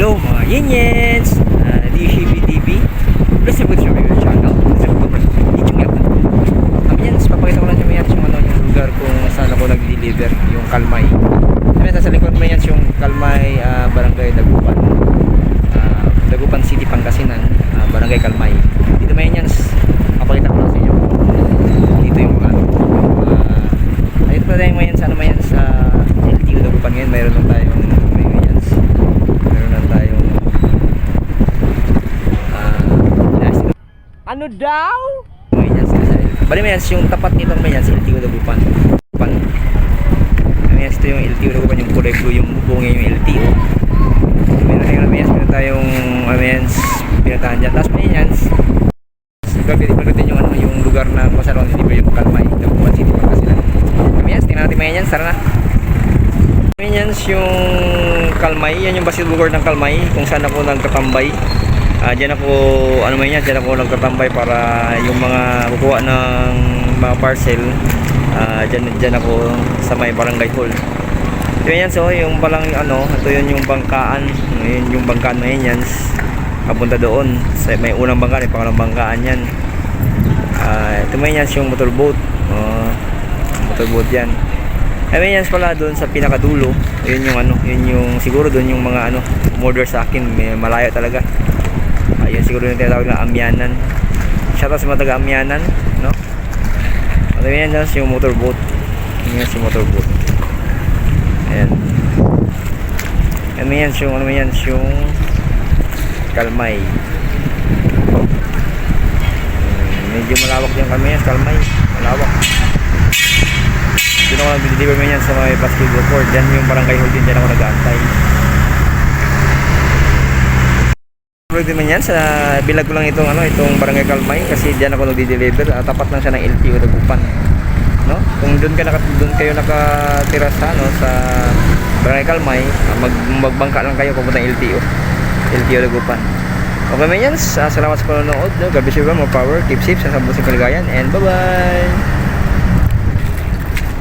Hello mga Yinyens, DCB TV. Please subscribe sa my channel. Yinyens, papakita ko lang sa mga yung lugar kung saan ako nag-deliver, yung Kalmay. Sa likod mo yung Kalmay, Barangay Dagupan, Dagupan City, Pangasinan, Barangay Kalmay. Dito may Yinyens, papakita ko lang sa inyo. Dito yung ayun pa tayo mga Yinyens, sa LTO Dagupan ngayon. Mayroon lang tayong ano daw? Mayans kasi. Bali Mayans yung tapat nito Mayans LTO Dagupan. Mayans ito yung LTO Dagupan, yung kulay blue yung bubongin yung LTO. Meron tayong Mayans pinatahan dyan. Tapos Mayans pagdating yung lugar na masarang dito yung Kalmay, Dagupan City, Pangasinan. Mayans, tingnan natin Mayans, tara na. Mayans yung Kalmay, yan yung basketball court ng Kalmay kung saan ako nagtatambay. Diyan ako nagtatambay para yung mga kukuha ng mga parcel. Diyan ako sa may barangay hall. So yan, so yung palang ito yun yung bangkaan. Yun yung bangkaan na yan. Papunta doon. May unang bangkaan, may pangalang bangkaan yan. Ito may yan yung motorboat. Motorboat yan. May yan pala doon sa pinakadulo. Yun yung siguro doon yung mga order sa akin, may malayo talaga. Ayun siguro yung tinatawag na Amyanan. Shoutout sa mga taga Amyanan, no? At yan yung motorboat. Yan yung motorboat. Ayan. Yan yung Kalmay. Medyo malawak yung Kalmay. Malawak. Doon ako nag-deliver mo yan sa mga basketball court. Diyan yung barangay hall din, diyan ako nag-aantay. Din yan sa bilag ko lang itong barangay Kalmay kasi diyan ako nagdi-deliver. Tapat lang siya ng LTO Dagupan, no? Kung doon kayo nakatira sa sa barangay Kalmay, magbangka lang kayo papunta ng LTO Dagupan. Okay man yan, salamat sa panonood, no? God bless you, more power, keep safe, sa sabong kaligayan, and bye bye.